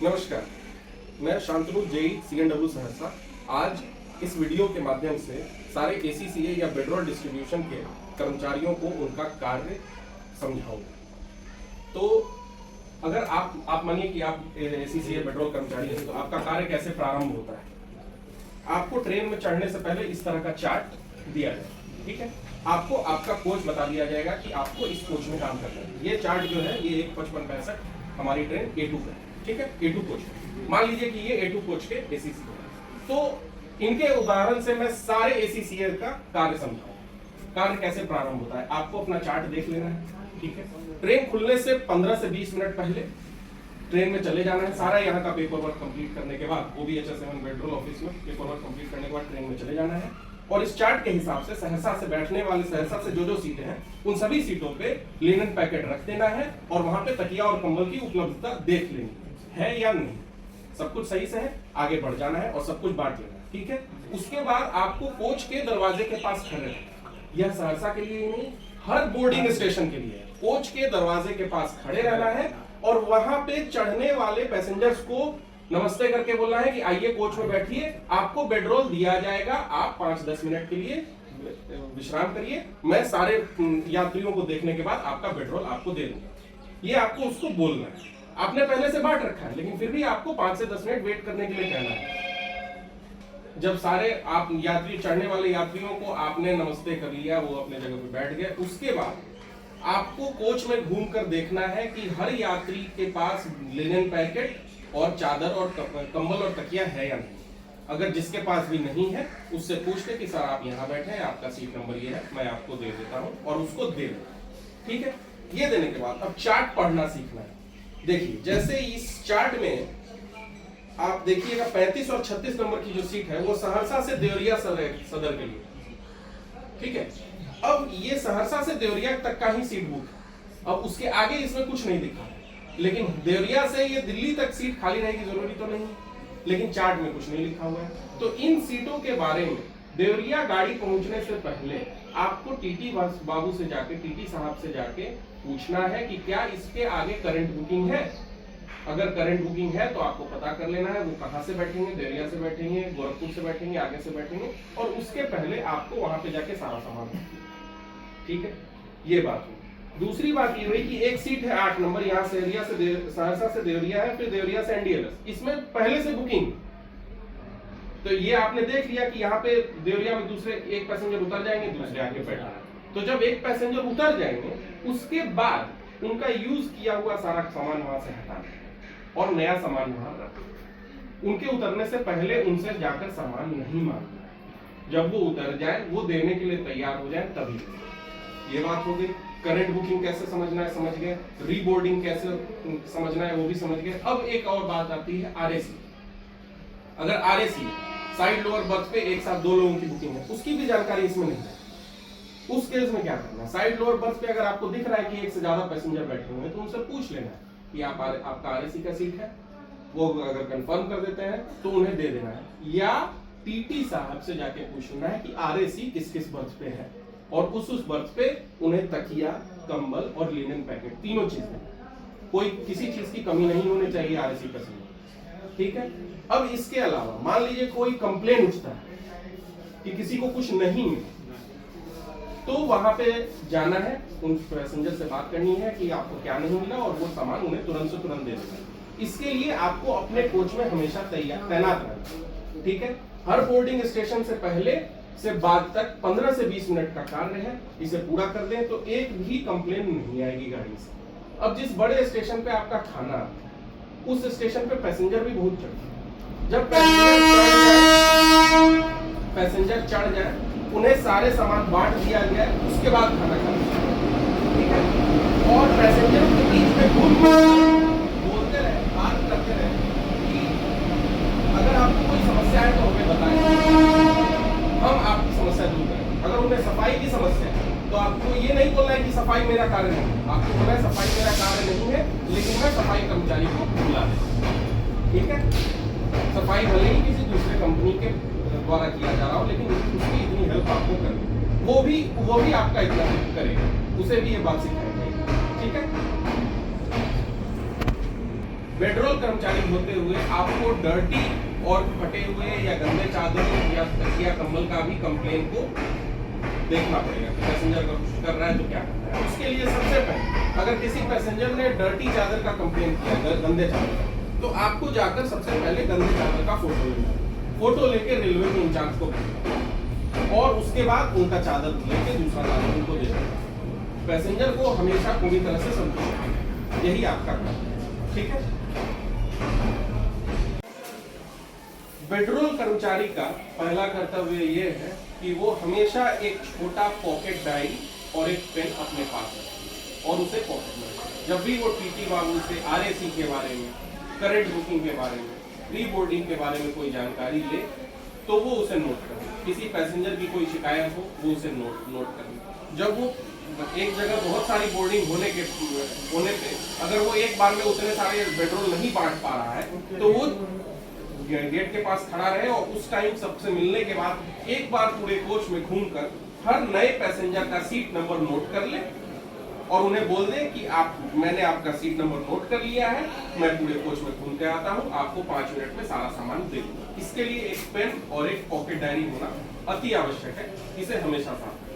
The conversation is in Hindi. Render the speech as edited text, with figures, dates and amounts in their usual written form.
नमस्कार, मैं शांतनु जेई CNW सहरसा आज इस वीडियो के माध्यम से सारे ACCA या बेडरोल डिस्ट्रीब्यूशन के कर्मचारियों को उनका कार्य समझाऊंगा। तो अगर आप मानिए कि आप ACCA बेडरोल कर्मचारी हैं तो आपका कार्य कैसे प्रारंभ होता है। आपको ट्रेन में चढ़ने से पहले इस तरह का चार्ट दिया जाए, ठीक है। आपको आपका कोच बता दिया जाएगा कि आपको इस कोच में काम करना है। ये चार्ट जो है ये 5565 हमारी ट्रेन A2 का, ठीक है, A2 कोच। मान लीजिए कि ये A2 कोच के ACCA है। तो इनके उदाहरण से मैं सारे ACCA का कार्य समझाऊं। कार्य कैसे प्रारंभ होता है, आपको अपना चार्ट देख लेना है, ठीक है। ट्रेन खुलने से 15 से 20 मिनट पहले ट्रेन में चले जाना है। सारा यहाँ का पेपर वर्क कंप्लीट करने के बाद OBHS7 बेडरोल ऑफिस में पेपर वर्क कंप्लीट करने के बाद ट्रेन में चले जाना है और इस चार्ट के हिसाब से सहरसा से बैठने वाले सहरसा से जो सीटें हैं उन सभी सीटों पे लिनन पैकेट रख देना है और वहां पे तकिया और कंबल की उपलब्धता देख लेनी है या नहीं। सब कुछ सही से है, आगे बढ़ जाना है और सब कुछ बांट लेना है, ठीक है। उसके बाद आपको कोच के दरवाजे के पास खड़े रहना। यह सहरसा के लिए नहीं, हर बोर्डिंग स्टेशन के लिए कोच के दरवाजे के पास खड़े रहना है और वहां पे चढ़ने वाले पैसेंजर्स को नमस्ते करके बोलना है कि आइए कोच में बैठिए, आपको बेडरोल दिया जाएगा, आप 5-10 मिनट के लिए विश्राम करिए, मैं सारे यात्रियों को देखने के बाद आपका बेडरोल आपको दे दूंगा। ये आपको उसको बोलना है। आपने पहले से बांट रखा है लेकिन फिर भी आपको 5 से 10 मिनट वेट करने के लिए कहना है। जब सारे आप यात्री चढ़ने वाले यात्रियों को आपने नमस्ते कर लिया, वो अपने जगह पे बैठ गए, उसके बाद आपको कोच में घूमकर देखना है कि हर यात्री के पास लिनन पैकेट और चादर और कंबल और तकिया है या नहीं। अगर जिसके पास भी नहीं है उससे पूछ ले कि सर आप यहाँ बैठे हैं, आपका सीट नंबर ये है, मैं आपको दे देता हूँ और उसको दे देता हूँ, ठीक है। ये देने के बाद अब चार्ट पढ़ना सीखना है। देखिए जैसे इस चार्ट में आप देखिएगा 35 और 36 नंबर की जो सीट है वो सहरसा से देवरिया सदर के लिए, ठीक है। अब ये सहरसा से देवरिया तक का ही सीट बुक है। अब उसके आगे इसमें कुछ नहीं दिखा है, लेकिन देवरिया से ये दिल्ली तक सीट खाली रहेगी जरूरी तो नहीं, लेकिन चार्ट में कुछ नहीं लिखा हुआ है। तो इन सीटों के बारे में देवरिया गाड़ी पहुंचने से पहले आपको TT बाबू से जाके, TT साहब से जाके पूछना है कि क्या इसके आगे करंट बुकिंग है। अगर करंट बुकिंग है तो आपको पता कर लेना है वो कहां से बैठेंगे, देवरिया से बैठेंगे, गोरखपुर से बैठेंगे, आगे से बैठेंगे और उसके पहले आपको वहां पे जाके सारा सामान, ठीक है। ये बात हुई। दूसरी बात ये हुई कि एक सीट है 8 नंबर, यहाँ से सहरसा से देवरिया है, फिर देवरिया से NDLS, इसमें पहले से बुकिंग। तो ये आपने देख लिया कि यहाँ पे देवरिया में दूसरे एक पैसेंजर उतर जाएंगे, दूसरे आगे बैठना। तो जब एक पैसेंजर उतर जाएंगे उसके बाद उनका यूज किया हुआ सारा सामान वहां से हटाना और नया सामान वहां रखना। उनके उतरने से पहले उनसे जाकर सामान नहीं मांगना। जब वो उतर जाए, वो देने के लिए तैयार हो जाए तभी। ये बात हो गई। करंट बुकिंग कैसे समझना है समझ गए, रीबोर्डिंग कैसे समझना है वो भी समझ गए। अब एक और बात आती है RAC। अगर RAC साइड लोअर बर्थ पे एक साथ 2 लोगों की बुकिंग है, उसकी भी जानकारी इसमें नहीं है। उस केस में क्या करना है, साइड लोअर बर्थ पे अगर आपको दिख रहा है कि एक से ज्यादा पैसेंजर बैठे हुए हैं तो उनसे पूछ लेना है कि आपका RAC का सीट है। वो अगर कंफर्म कर देते हैं तो उन्हें दे देना है, या TT साहब से जाके पूछना है कि RAC किस किस बर्थ पे है और उस बर्थ पे उन्हें तकिया, कंबल और लिनन पैकेट तीनों चीजें, कोई किसी चीज की कमी नहीं होनी चाहिए RAC पैसेंजर, ठीक है। अब इसके अलावा मान लीजिए कोई कंप्लेन उठता है कि किसी को कुछ नहीं मिला, तो वहां पे जाना है, उन पैसेंजर से बात करनी है कि आपको क्या नहीं मिला और वो सामान उन्हें तुरंत से तुरंत दे देना है। इसके लिए आपको अपने कोच में हमेशा तैनात रहना, ठीक है। हर बोर्डिंग स्टेशन से पहले से बाद तक 15 से 20 मिनट का कार्य है, इसे पूरा कर दें तो एक भी कंप्लेन नहीं आएगी गाड़ी से। अब जिस बड़े स्टेशन पे आपका खाना आता है उस स्टेशन पे पैसेंजर भी बहुत चढ़ते हैं। जब पैसेंजर चढ़ जाए उन्हें सारे सामान बांट दिया गया है, उसके बाद खाना खाना, ठीक है। और पैसेंजर के बीच में बोलते रहे, बात करते रहे कि अगर आपको कोई समस्या है तो हमें बताएं, हम आपकी समस्या दूर करें। अगर उन्हें सफाई की समस्या है तो आपको ये नहीं बोलना है कि सफाई मेरा कार्य नहीं, आपको बोलना है सफाई मेरा कार्य नहीं है लेकिन मैं सफाई कर्मचारी को बुला देता, ठीक है। सफाई भले ही किसी दूसरे कंपनी के द्वारा किया जा रहा हो लेकिन उसकी इतनी हेल्प आपको करनी, वो भी आपका इतना हेल्प करेगा, उसे भी ये बात सिखाई जाएगी, ठीक है। पेट्रोल कर्मचारी होते हुए आपको डर्टी और फटे हुए या गंदे चादर या तकिया कंबल का भी कंप्लेन को देखना पड़ेगा कि पैसेंजर कुछ कर रहा है तो क्या करना है। उसके लिए सबसे पहले अगर किसी पैसेंजर ने डर्टी चादर का कंप्लेन किया, गंदे चादर का, तो आपको जाकर सबसे पहले गंदे चादर का फोटो लेना, फोटो लेके रेलवे के इंचार्ज को भेजना और उसके बाद उनका चादर लेके दूसरा चादर उनको दे देना। पैसेंजर को हमेशा पूरी तरह से संतुष्ट करना, यही आपका काम है, ठीक है। पेट्रोल कर्मचारी का पहला कर्तव्य यह है कि वो हमेशा एक छोटा पॉकेट डायरी और एक पेन अपने पास रखे और उसे पॉकेट में रखे। जब भी वो टीटी बाबू से आरएसी के बारे में, करेंट बुकिंग के बारे में, प्री बोर्डिंग के बारे में कोई जानकारी ले तो वो उसे नोट करे। किसी पैसेंजर की कोई शिकायत हो वो उसे नोट करे। जब वो एक जगह बहुत सारी बोर्डिंग होने पे अगर वो एक बार में उतने सारे पेट्रोल नहीं बांट पा रहा है तो वो गेट के पास खड़ा रहे और उस टाइम सबसे मिलने के बाद एक बार पूरे कोच में घूमकर हर नए पैसेंजर का सीट नंबर नोट कर ले और उन्हें बोल दे कि मैंने आपका सीट नंबर नोट कर लिया है, मैं पूरे कोच में घूम के आता हूं, आपको 5 मिनट में सारा सामान दे दूंगा। इसके लिए एक पेन और एक पॉकेट डायरी होना अति आवश्यक है, इसे हमेशा साथ